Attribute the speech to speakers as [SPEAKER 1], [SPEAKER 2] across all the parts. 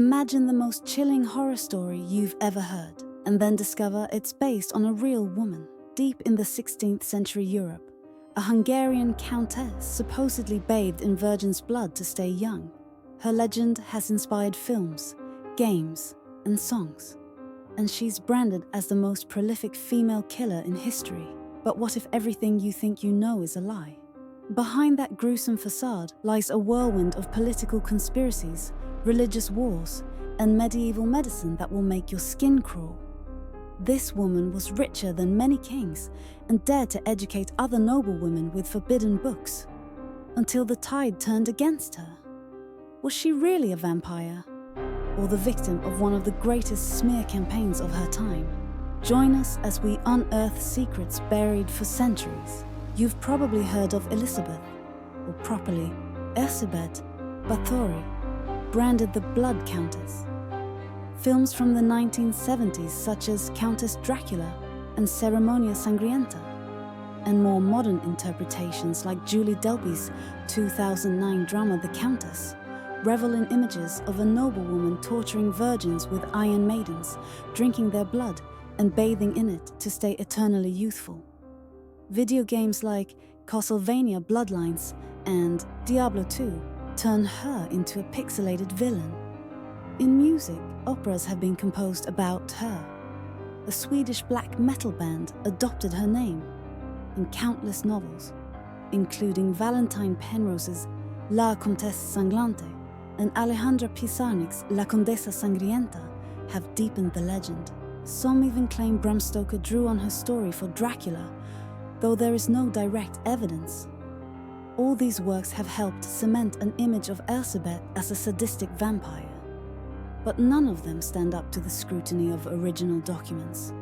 [SPEAKER 1] Imagine the most chilling horror story you've ever heard, and then discover it's based on a real woman. Deep in the 16th century Europe, a Hungarian countess supposedly bathed in virgin's blood to stay young. Her legend has inspired films, games, and songs. And she's branded as the most prolific female killer in history. But what if everything you think you know is a lie? Behind that gruesome facade lies a whirlwind of political conspiracies, religious wars, and medieval medicine that will make your skin crawl. This woman was richer than many kings and dared to educate other noblewomen with forbidden books, until the tide turned against her. Was she really a vampire, or the victim of one of the greatest smear campaigns of her time? Join us as we unearth secrets buried for centuries. You've probably heard of Elizabeth, or properly, Elizabeth Báthory, branded the Blood Countess. Films from the 1970s such as Countess Dracula and Ceremonia Sangrienta, and more modern interpretations like Julie Delpy's 2009 drama The Countess, revel in images of a noblewoman torturing virgins with iron maidens, drinking their blood and bathing in it to stay eternally youthful. Video games like Castlevania Bloodlines and Diablo 2 turn her into a pixelated villain. In music, operas have been composed about her. A Swedish black metal band adopted her name, and countless novels, including Valentine Penrose's La Comtesse Sanglante and Alejandra Pizarnik's La Condesa Sangrienta, have deepened the legend. Some even claim Bram Stoker drew on her story for Dracula, though there is no direct evidence. All these works have helped cement an image of Elizabeth as a sadistic vampire. But none of them stand up to the scrutiny of original documents.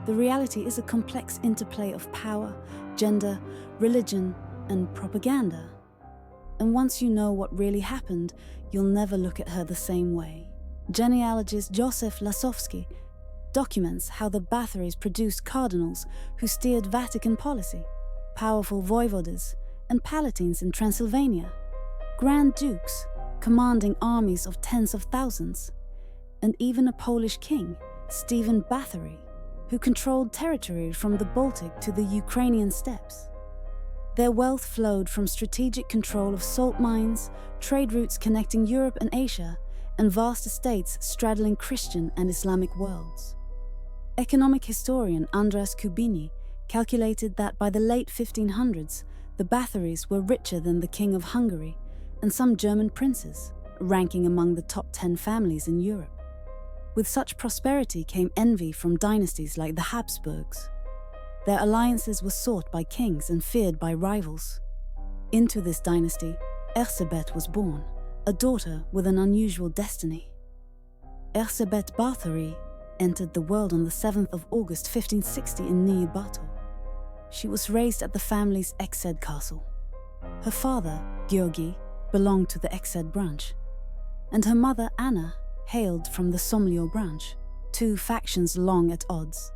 [SPEAKER 1] The reality is a complex interplay of power, gender, religion, and propaganda. And once you know what really happened, you'll never look at her the same way. Genealogist Joseph Lasowski documents how the Báthorys produced cardinals who steered Vatican policy, powerful voivodas and palatines in Transylvania, grand dukes commanding armies of tens of thousands, and even a Polish king, Stephen Báthory, who controlled territory from the Baltic to the Ukrainian steppes. Their wealth flowed from strategic control of salt mines, trade routes connecting Europe and Asia, and vast estates straddling Christian and Islamic worlds. Economic historian Andras Kubini calculated that by the late 1500s, the Báthorys were richer than the King of Hungary and some German princes, ranking among the top 10 families in Europe. With such prosperity came envy from dynasties like the Habsburgs. Their alliances were sought by kings and feared by rivals. Into this dynasty, Elizabeth was born, a daughter with an unusual destiny. Elizabeth Báthory entered the world on the 7th of August 1560 in Nyi Báthory. She was raised at the family's Exed castle. Her father, Georgi, belonged to the Exed branch, and her mother, Anna, hailed from the Somlyo branch, two factions long at odds.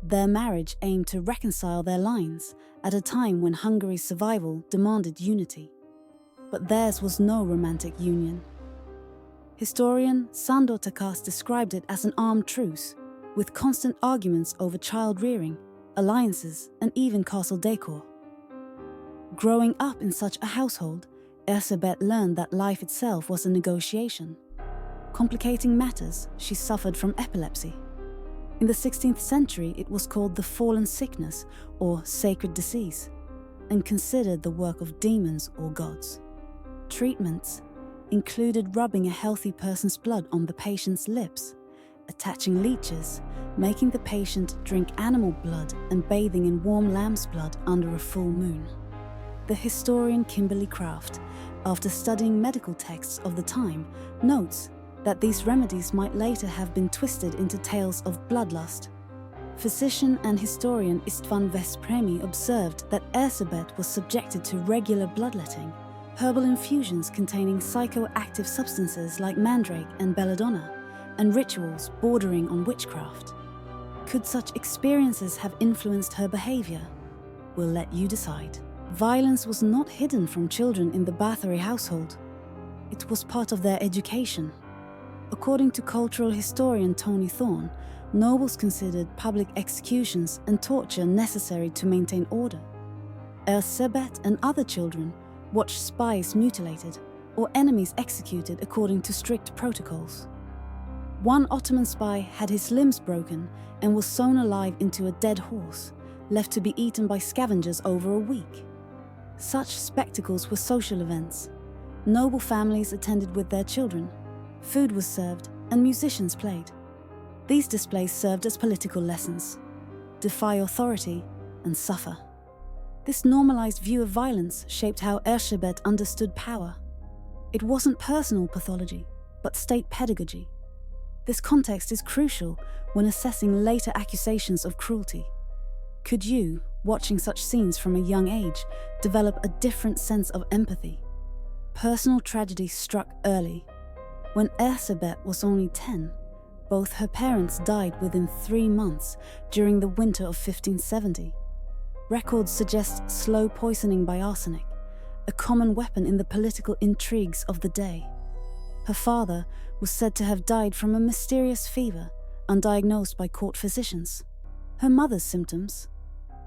[SPEAKER 1] Their marriage aimed to reconcile their lines at a time when Hungary's survival demanded unity. But theirs was no romantic union. Historian Sándor Takács described it as an armed truce, with constant arguments over child-rearing, alliances, and even castle decor. Growing up in such a household, Elizabeth learned that life itself was a negotiation. Complicating matters, she suffered from epilepsy. In the 16th century, it was called the fallen sickness or sacred disease, and considered the work of demons or gods. Treatments included rubbing a healthy person's blood on the patient's lips, attaching leeches, making the patient drink animal blood, and bathing in warm lamb's blood under a full moon. The historian Kimberly Craft, after studying medical texts of the time, notes that these remedies might later have been twisted into tales of bloodlust. Physician and historian Istvan Veszprémy observed that Elizabeth was subjected to regular bloodletting, herbal infusions containing psychoactive substances like mandrake and belladonna, and rituals bordering on witchcraft. Could such experiences have influenced her behavior? We'll let you decide. Violence was not hidden from children in the Báthory household. It was part of their education. According to cultural historian Tony Thorne, nobles considered public executions and torture necessary to maintain order. Erzsébet and other children watched spies mutilated or enemies executed according to strict protocols. One Ottoman spy had his limbs broken and was sewn alive into a dead horse, left to be eaten by scavengers over a week. Such spectacles were social events. Noble families attended with their children. Food was served and musicians played. These displays served as political lessons. Defy authority and suffer. This normalized view of violence shaped how Erzsébet understood power. It wasn't personal pathology, but state pedagogy. This context is crucial when assessing later accusations of cruelty. Could you, watching such scenes from a young age, develop a different sense of empathy? Personal tragedy struck early. When Erzsébet was only 10, both her parents died within 3 months during the winter of 1570. Records suggest slow poisoning by arsenic, a common weapon in the political intrigues of the day. Her father was said to have died from a mysterious fever, undiagnosed by court physicians. Her mother's symptoms,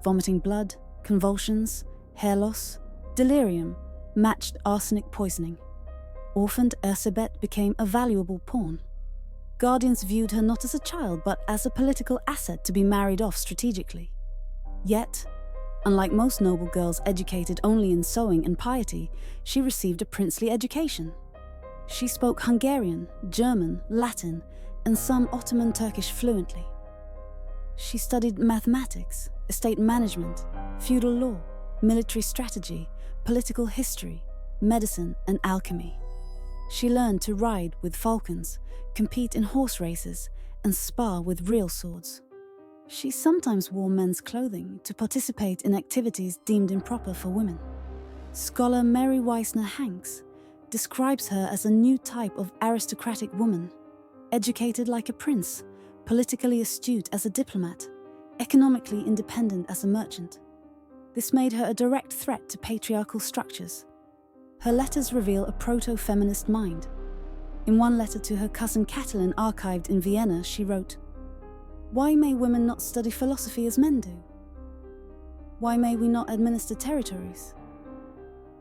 [SPEAKER 1] vomiting blood, convulsions, hair loss, delirium, matched arsenic poisoning. Orphaned Erzsébet became a valuable pawn. Guardians viewed her not as a child, but as a political asset to be married off strategically. Yet, unlike most noble girls educated only in sewing and piety, she received a princely education. She spoke Hungarian, German, Latin, and some Ottoman Turkish fluently. She studied mathematics, estate management, feudal law, military strategy, political history, medicine, and alchemy. She learned to ride with falcons, compete in horse races, and spar with real swords. She sometimes wore men's clothing to participate in activities deemed improper for women. Scholar Mary Weisner Hanks describes her as a new type of aristocratic woman, educated like a prince, politically astute as a diplomat, economically independent as a merchant. This made her a direct threat to patriarchal structures. Her letters reveal a proto-feminist mind. In one letter to her cousin Catelyn archived in Vienna, she wrote, "Why may women not study philosophy as men do? Why may we not administer territories?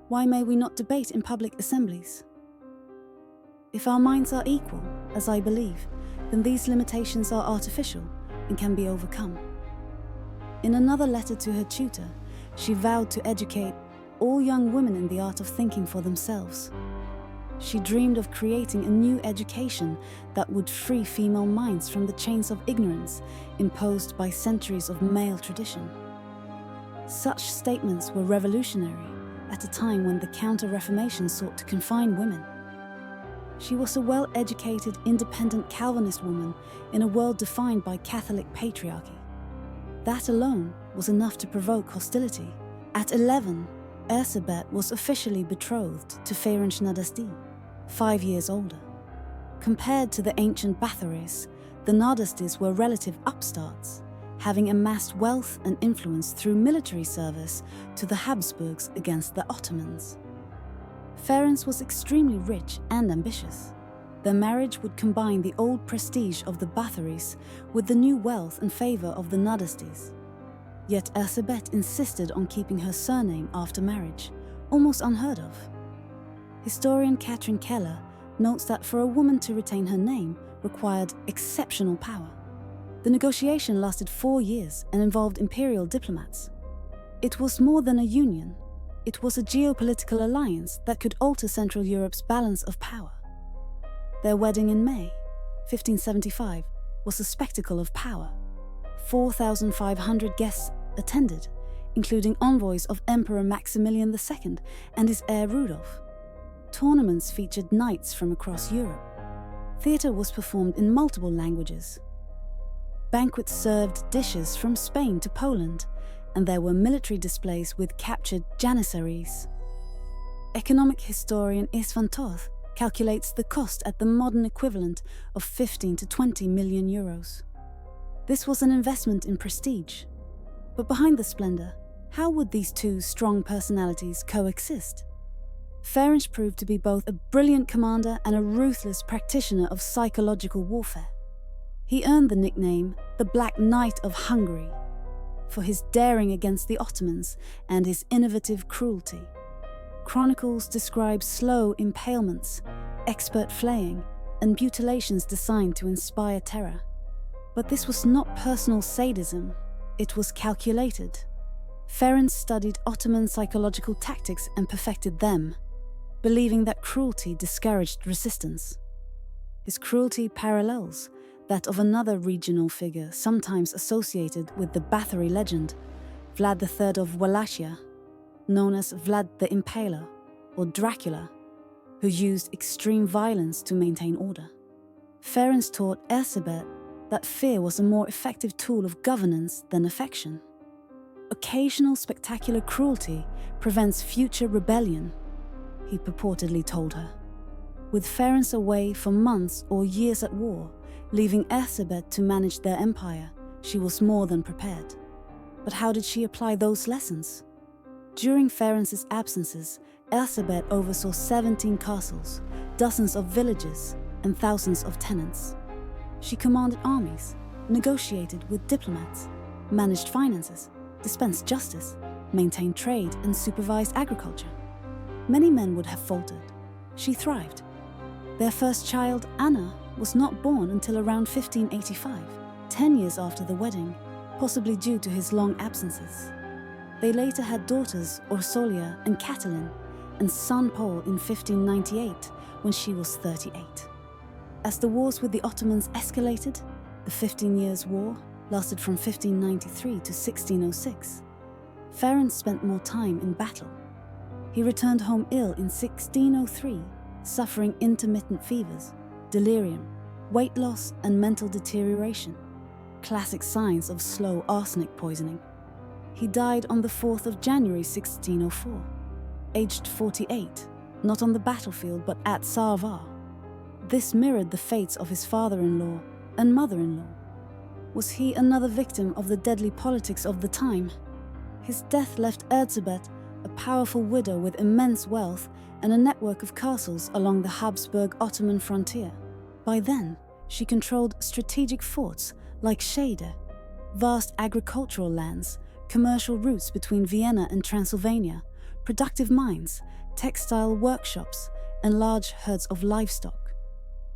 [SPEAKER 1] Why may we not debate in public assemblies? If our minds are equal, as I believe, then these limitations are artificial and can be overcome." In another letter to her tutor, she vowed to educate all young women in the art of thinking for themselves. She dreamed of creating a new education that would free female minds from the chains of ignorance imposed by centuries of male tradition. Such statements were revolutionary at a time when the Counter-Reformation sought to confine women. She was a well-educated, independent Calvinist woman in a world defined by Catholic patriarchy. That alone was enough to provoke hostility. At 11, Erzsébet was officially betrothed to Ferenc Nadasdy, 5 years older. Compared to the ancient Báthorys, the Nadasdys were relative upstarts, having amassed wealth and influence through military service to the Habsburgs against the Ottomans. Ferenc was extremely rich and ambitious. Their marriage would combine the old prestige of the Báthorys with the new wealth and favour of the Nadasdys. Yet Erzsébet insisted on keeping her surname after marriage, almost unheard of. Historian Catherine Keller notes that for a woman to retain her name required exceptional power. The negotiation lasted 4 years and involved imperial diplomats. It was more than a union. It was a geopolitical alliance that could alter Central Europe's balance of power. Their wedding in May 1575 was a spectacle of power. 4,500 guests attended, including envoys of Emperor Maximilian II and his heir Rudolf. Tournaments featured knights from across Europe. Theatre was performed in multiple languages. Banquets served dishes from Spain to Poland, and there were military displays with captured janissaries. Economic historian Istvan Toth calculates the cost at the modern equivalent of 15 to 20 million euros. This was an investment in prestige. But behind the splendor, how would these two strong personalities coexist? Ferenc proved to be both a brilliant commander and a ruthless practitioner of psychological warfare. He earned the nickname the Black Knight of Hungary for his daring against the Ottomans and his innovative cruelty. Chronicles describe slow impalements, expert flaying, and mutilations designed to inspire terror. But this was not personal sadism, it was calculated. Ferenc studied Ottoman psychological tactics and perfected them, believing that cruelty discouraged resistance. His cruelty parallels that of another regional figure sometimes associated with the Báthory legend, Vlad III of Wallachia, known as Vlad the Impaler, or Dracula, who used extreme violence to maintain order. Ferenc taught Erzsébet that fear was a more effective tool of governance than affection. Occasional spectacular cruelty prevents future rebellion, he purportedly told her. With Ferenc away for months or years at war, leaving Erzsébet to manage their empire, she was more than prepared. But how did she apply those lessons? During Ferenc's absences, Erzsébet oversaw 17 castles, dozens of villages, and thousands of tenants. She commanded armies, negotiated with diplomats, managed finances, dispensed justice, maintained trade, and supervised agriculture. Many men would have faltered. She thrived. Their first child, Anna, was not born until around 1585, 10 years after the wedding, possibly due to his long absences. They later had daughters Orsolia and Catelyn, and son Paul in 1598, when she was 38. As the wars with the Ottomans escalated, the 15 Years' War lasted from 1593 to 1606. Ferenc spent more time in battle. He returned home ill in 1603, suffering intermittent fevers, delirium, weight loss, and mental deterioration, classic signs of slow arsenic poisoning. He died on the 4th of January 1604, aged 48, not on the battlefield but at Sarvar. This mirrored the fates of his father-in-law and mother-in-law. Was he another victim of the deadly politics of the time? His death left Erzsébet a powerful widow with immense wealth and a network of castles along the Habsburg-Ottoman frontier. By then, she controlled strategic forts like Scheide, vast agricultural lands, commercial routes between Vienna and Transylvania, productive mines, textile workshops, and large herds of livestock.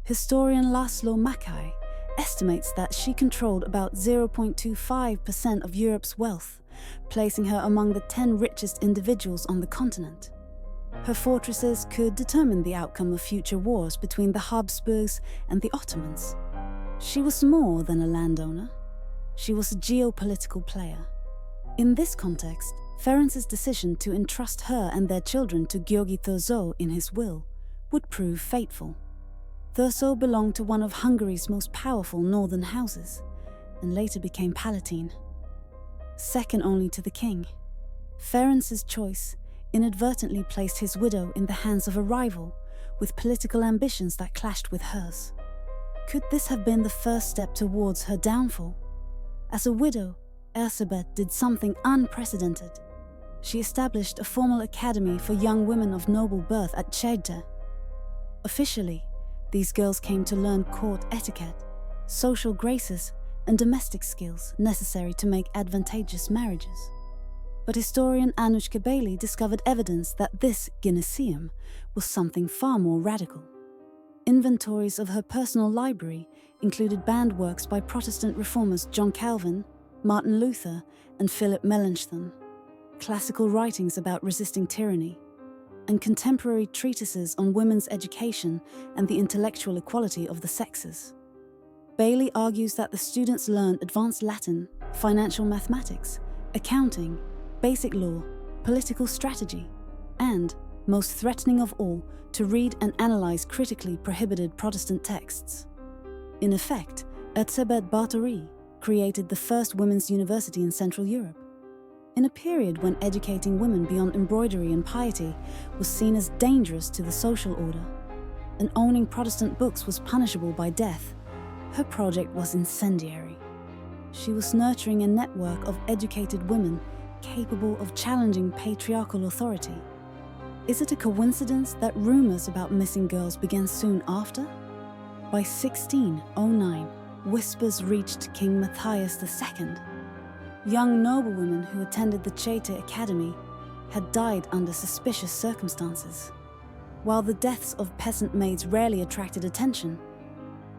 [SPEAKER 1] Historian Laszlo Mackay estimates that she controlled about 0.25% of Europe's wealth, placing her among the 10 richest individuals on the continent. Her fortresses could determine the outcome of future wars between the Habsburgs and the Ottomans. She was more than a landowner. She was a geopolitical player. In this context, Ferenc's decision to entrust her and their children to György Thurzó in his will would prove fateful. Thurzó belonged to one of Hungary's most powerful northern houses, and later became Palatine. Second only to the king, Ferenc's choice inadvertently placed his widow in the hands of a rival with political ambitions that clashed with hers. Could this have been the first step towards her downfall? As a widow, Erzsébet did something unprecedented. She established a formal academy for young women of noble birth at Scheide. Officially, these girls came to learn court etiquette, social graces, and domestic skills necessary to make advantageous marriages. But historian Anushka Bailey discovered evidence that this gymnasium was something far more radical. Inventories of her personal library included banned works by Protestant reformers John Calvin, Martin Luther, and Philip Melanchthon, classical writings about resisting tyranny, and contemporary treatises on women's education and the intellectual equality of the sexes. Bailey argues that the students learned advanced Latin, financial mathematics, accounting, basic law, political strategy, and, most threatening of all, to read and analyze critically prohibited Protestant texts. In effect, Erzsébet Báthory created the first women's university in Central Europe. In a period when educating women beyond embroidery and piety was seen as dangerous to the social order, and owning Protestant books was punishable by death, her project was incendiary. She was nurturing a network of educated women capable of challenging patriarchal authority. Is it a coincidence that rumors about missing girls began soon after? By 1609, whispers reached King Matthias II. Young noblewomen who attended the Chete Academy had died under suspicious circumstances. While the deaths of peasant maids rarely attracted attention,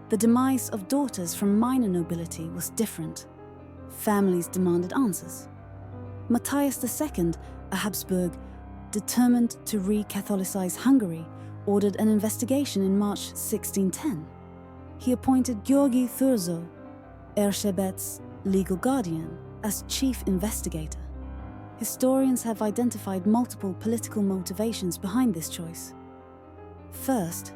[SPEAKER 1] the demise of daughters from minor nobility was different. Families demanded answers. Matthias II, a Habsburg, determined to re-Catholicize Hungary, ordered an investigation in March 1610. He appointed György Thurzó, Erzsébet's legal guardian, as chief investigator. Historians have identified multiple political motivations behind this choice. First,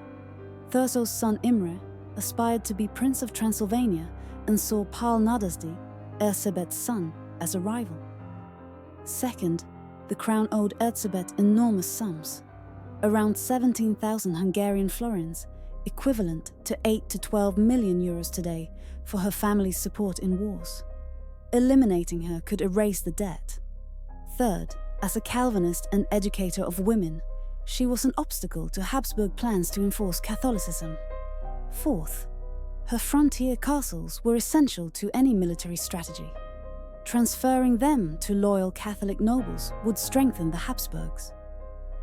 [SPEAKER 1] Thurzó's son Imre aspired to be Prince of Transylvania and saw Pál Nadasdy, Erzsébet's son, as a rival. Second, the crown owed Erzsébet enormous sums, around 17,000 Hungarian florins, equivalent to 8 to 12 million euros today, for her family's support in wars. Eliminating her could erase the debt. Third, as a Calvinist and educator of women, she was an obstacle to Habsburg plans to enforce Catholicism. Fourth, her frontier castles were essential to any military strategy. Transferring them to loyal Catholic nobles would strengthen the Habsburgs.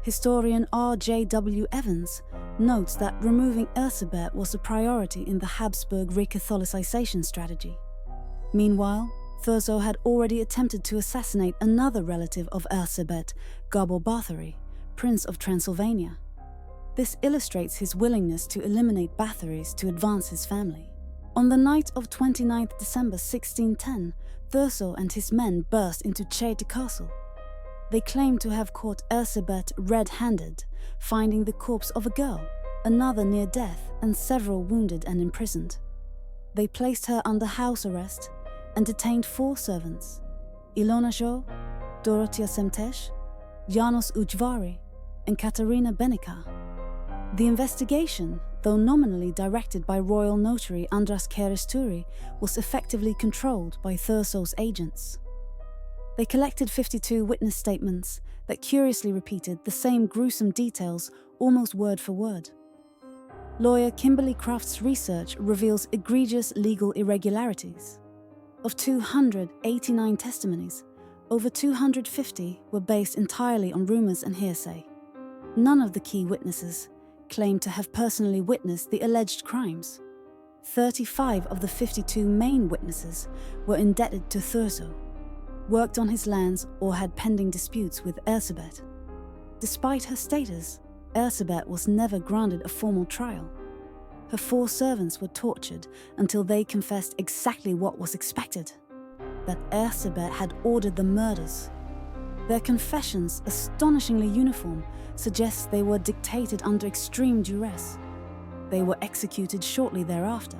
[SPEAKER 1] Historian R.J.W. Evans notes that removing Erzsébet was a priority in the Habsburg re-Catholicization strategy. Meanwhile, Thurzó had already attempted to assassinate another relative of Erzsébet, Gábor Báthory, Prince of Transylvania. This illustrates his willingness to eliminate Báthorys to advance his family. On the night of 29 December 1610, Thurzó and his men burst into Chete Castle. They claimed to have caught Erzsébet red-handed, finding the corpse of a girl, another near death, and several wounded and imprisoned. They placed her under house arrest and detained 4 servants: Ilona Zsó, Dorothea Semtes, János Ujvari, and Katarina Benica. The investigation, though nominally directed by royal notary András Keresztúri, was effectively controlled by Thurzó's agents. They collected 52 witness statements that curiously repeated the same gruesome details almost word for word. Lawyer Kimberly Craft's research reveals egregious legal irregularities. Of 289 testimonies, over 250 were based entirely on rumors and hearsay. None of the key witnesses claimed to have personally witnessed the alleged crimes. 35 of the 52 main witnesses were indebted to Thurzó, worked on his lands, or had pending disputes with Erzsébet. Despite her status, Erzsébet was never granted a formal trial. Her 4 servants were tortured until they confessed exactly what was expected: that Erzsébet had ordered the murders. Their confessions, astonishingly uniform, suggest they were dictated under extreme duress. They were executed shortly thereafter.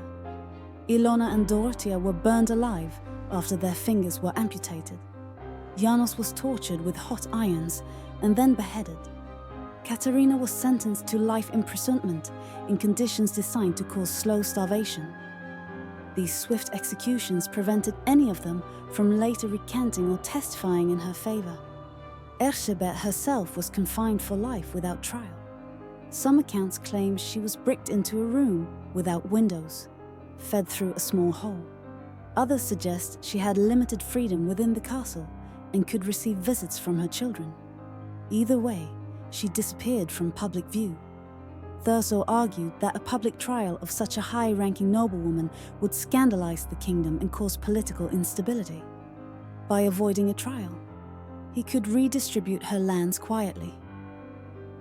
[SPEAKER 1] Ilona and Dorothea were burned alive after their fingers were amputated. János was tortured with hot irons and then beheaded. Katarina was sentenced to life imprisonment in conditions designed to cause slow starvation. These swift executions prevented any of them from later recanting or testifying in her favor. Erzsébet herself was confined for life without trial. Some accounts claim she was bricked into a room without windows, fed through a small hole. Others suggest she had limited freedom within the castle and could receive visits from her children. Either way, she disappeared from public view. Thurzó argued that a public trial of such a high-ranking noblewoman would scandalize the kingdom and cause political instability. By avoiding a trial, he could redistribute her lands quietly.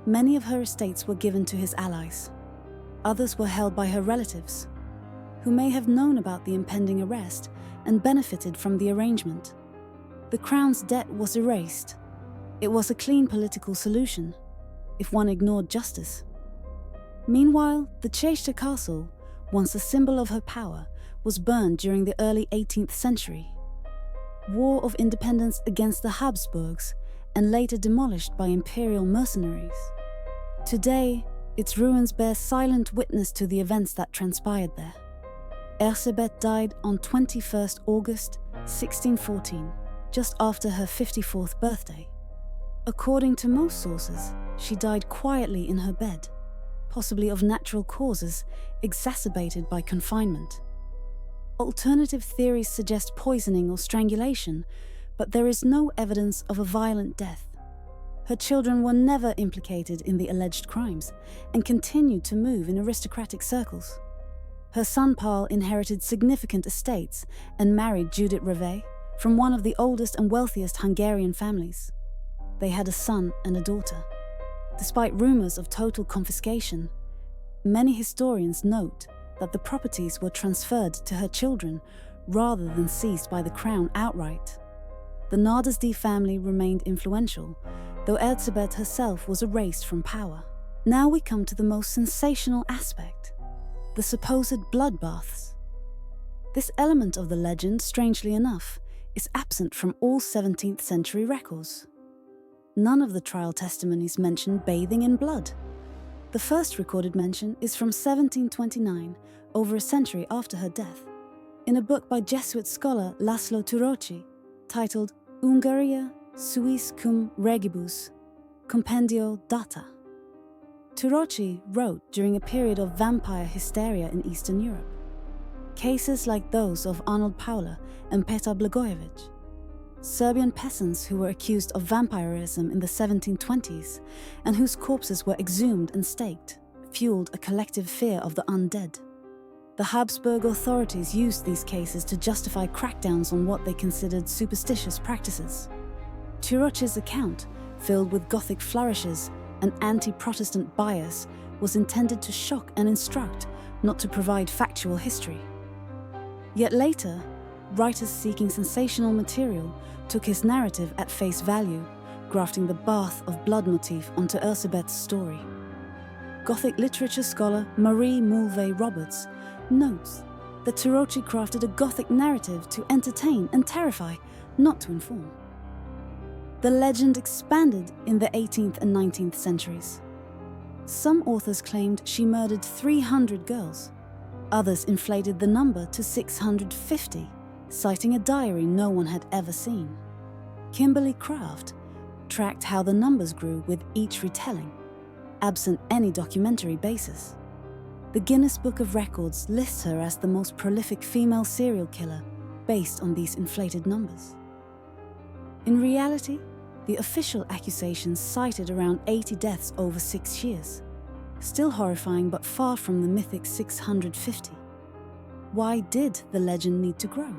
[SPEAKER 1] Many of her estates were given to his allies. Others were held by her relatives, who may have known about the impending arrest and benefited from the arrangement. The crown's debt was erased. It was a clean political solution, if one ignored justice. Meanwhile, the Chete castle, once a symbol of her power, was burned during the early 18th century. War of Independence against the Habsburgs, and later demolished by imperial mercenaries. Today, its ruins bear silent witness to the events that transpired there. Erzsébet died on 21st August 1614, just after her 54th birthday. According to most sources, she died quietly in her bed, possibly of natural causes, exacerbated by confinement. Alternative theories suggest poisoning or strangulation, but there is no evidence of a violent death. Her children were never implicated in the alleged crimes and continued to move in aristocratic circles. Her son Paul inherited significant estates and married Judith Revé from one of the oldest and wealthiest Hungarian families. They had a son and a daughter. Despite rumors of total confiscation, many historians note that the properties were transferred to her children rather than seized by the crown outright. The Nardasdi family remained influential, though Erzsébet herself was erased from power. Now we come to the most sensational aspect: the supposed bloodbaths. This element of the legend, strangely enough, is absent from all 17th century records. None of the trial testimonies mention bathing in blood. The first recorded mention is from 1729, over a century after her death, in a book by Jesuit scholar Laszlo Turoczi, titled Hungaria suis cum regibus, Compendio data. Turoczi wrote during a period of vampire hysteria in Eastern Europe. Cases like those of Arnold Paula and Petar Blagojevich, Serbian peasants who were accused of vampirism in the 1720s and whose corpses were exhumed and staked, fueled a collective fear of the undead. The Habsburg authorities used these cases to justify crackdowns on what they considered superstitious practices. Turoczi's account, filled with Gothic flourishes and anti-Protestant bias, was intended to shock and instruct, not to provide factual history. Yet later, writers seeking sensational material took his narrative at face value, grafting the bath of blood motif onto Erzsébet's story. Gothic literature scholar Marie Mulvey-Roberts notes that Turoczi crafted a Gothic narrative to entertain and terrify, not to inform. The legend expanded in the 18th and 19th centuries. Some authors claimed she murdered 300 girls. Others inflated the number to 650, citing a diary no one had ever seen. Kimberly Craft tracked how the numbers grew with each retelling, absent any documentary basis. The Guinness Book of Records lists her as the most prolific female serial killer based on these inflated numbers. In reality, the official accusations cited around 80 deaths over 6 years, still horrifying but far from the mythic 650. Why did the legend need to grow?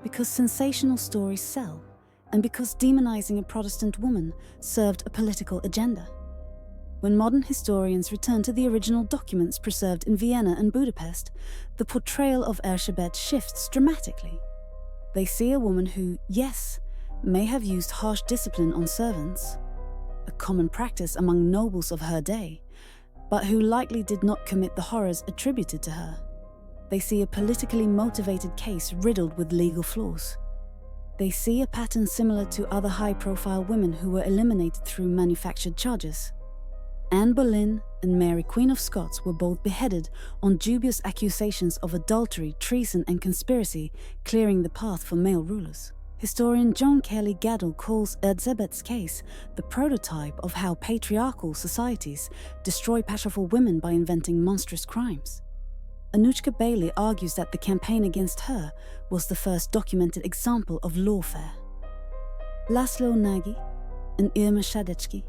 [SPEAKER 1] Because sensational stories sell, and because demonizing a Protestant woman served a political agenda. When modern historians return to the original documents preserved in Vienna and Budapest, the portrayal of Erzsébet shifts dramatically. They see a woman who, yes, may have used harsh discipline on servants, a common practice among nobles of her day, but who likely did not commit the horrors attributed to her. They see a politically motivated case riddled with legal flaws. They see a pattern similar to other high-profile women who were eliminated through manufactured charges. Anne Boleyn and Mary Queen of Scots were both beheaded on dubious accusations of adultery, treason and conspiracy, clearing the path for male rulers. Historian John Kelly Gaddell calls Erzsébet's case the prototype of how patriarchal societies destroy powerful women by inventing monstrous crimes. Anushka Bailey argues that the campaign against her was the first documented example of lawfare. Laszlo Nagy and Irma Shadetsky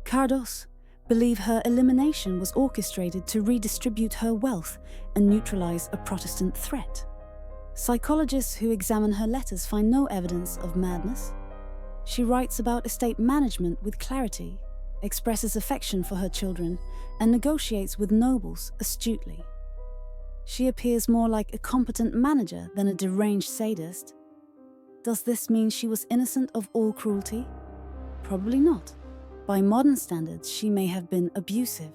[SPEAKER 1] Kardos believe her elimination was orchestrated to redistribute her wealth and neutralize a Protestant threat. Psychologists who examine her letters find no evidence of madness. She writes about estate management with clarity, expresses affection for her children, and negotiates with nobles astutely. She appears more like a competent manager than a deranged sadist. Does this mean she was innocent of all cruelty? Probably not. By modern standards, she may have been abusive.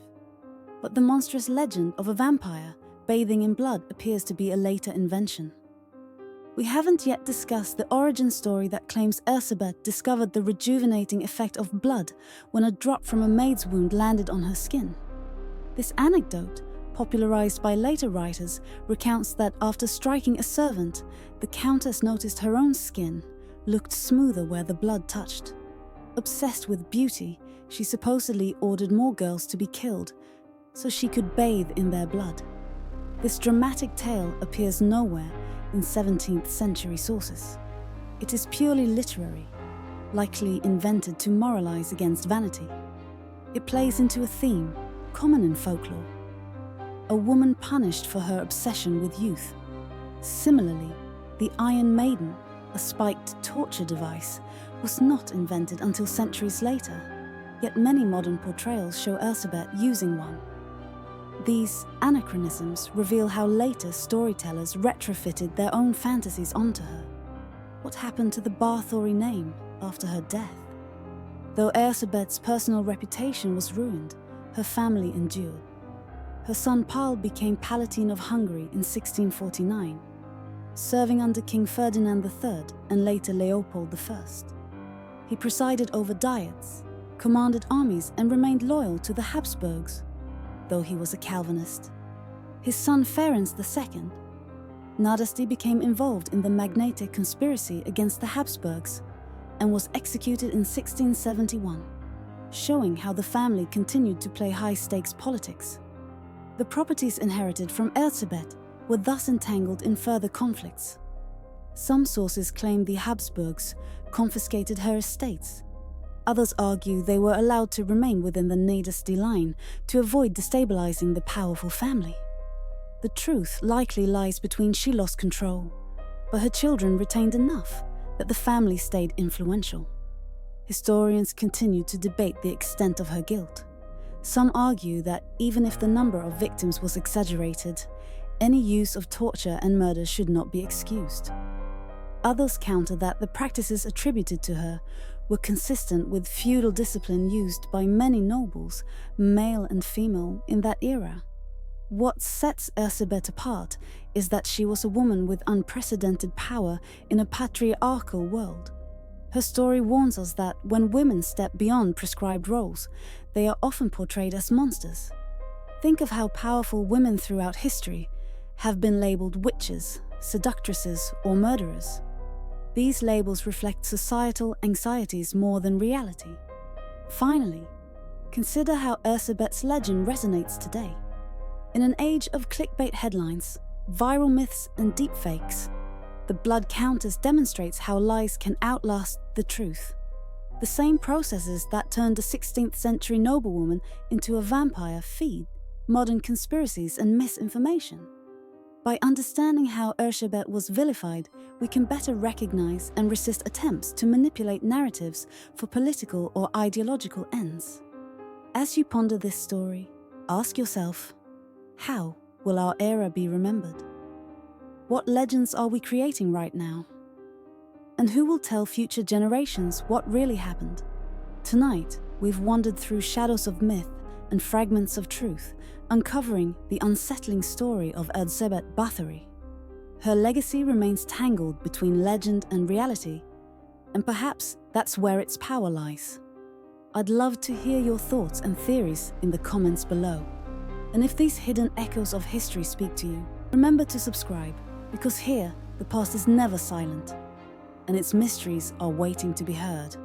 [SPEAKER 1] But the monstrous legend of a vampire bathing in blood appears to be a later invention. We haven't yet discussed the origin story that claims Erzsébet discovered the rejuvenating effect of blood when a drop from a maid's wound landed on her skin. This anecdote, popularized by later writers, recounts that after striking a servant, the Countess noticed her own skin looked smoother where the blood touched. Obsessed with beauty, she supposedly ordered more girls to be killed so she could bathe in their blood. This dramatic tale appears nowhere in 17th century sources. It is purely literary, likely invented to moralize against vanity. It plays into a theme common in folklore: a woman punished for her obsession with youth. Similarly, the Iron Maiden, a spiked torture device, was not invented until centuries later, yet many modern portrayals show Elisabeth using one. These anachronisms reveal how later storytellers retrofitted their own fantasies onto her. What happened to the Báthory name after her death? Though Elisabeth's personal reputation was ruined, her family endured. Her son Paul became Palatine of Hungary in 1649, serving under King Ferdinand III and later Leopold I. He presided over diets, commanded armies, and remained loyal to the Habsburgs, though he was a Calvinist. His son Ferenc II, Nardasti, became involved in the Magnate conspiracy against the Habsburgs and was executed in 1671, showing how the family continued to play high-stakes politics. The properties inherited from Elisabeth were thus entangled in further conflicts. Some sources claim the Habsburgs confiscated her estates. Others argue they were allowed to remain within the Nardasti line to avoid destabilizing the powerful family. The truth likely lies between she lost control, but her children retained enough that the family stayed influential. Historians continue to debate the extent of her guilt. Some argue that even if the number of victims was exaggerated, any use of torture and murder should not be excused. Others counter that the practices attributed to her were consistent with feudal discipline used by many nobles, male and female, in that era. What sets Elisabeth apart is that she was a woman with unprecedented power in a patriarchal world. Her story warns us that when women step beyond prescribed roles, they are often portrayed as monsters. Think of how powerful women throughout history have been labeled witches, seductresses, or murderers. These labels reflect societal anxieties more than reality. Finally, consider how Elisabeth's legend resonates today. In an age of clickbait headlines, viral myths, and deepfakes, the Blood Countess demonstrates how lies can outlast the truth. The same processes that turned a 16th century noblewoman into a vampire feed modern conspiracies and misinformation. By understanding how Elisabeth was vilified, we can better recognize and resist attempts to manipulate narratives for political or ideological ends. As you ponder this story, ask yourself, how will our era be remembered? What legends are we creating right now? And who will tell future generations what really happened? Tonight, we've wandered through shadows of myth and fragments of truth, uncovering the unsettling story of Elisabeth Báthory. Her legacy remains tangled between legend and reality, and perhaps that's where its power lies. I'd love to hear your thoughts and theories in the comments below. And if these hidden echoes of history speak to you, remember to subscribe, because here, the past is never silent, and its mysteries are waiting to be heard.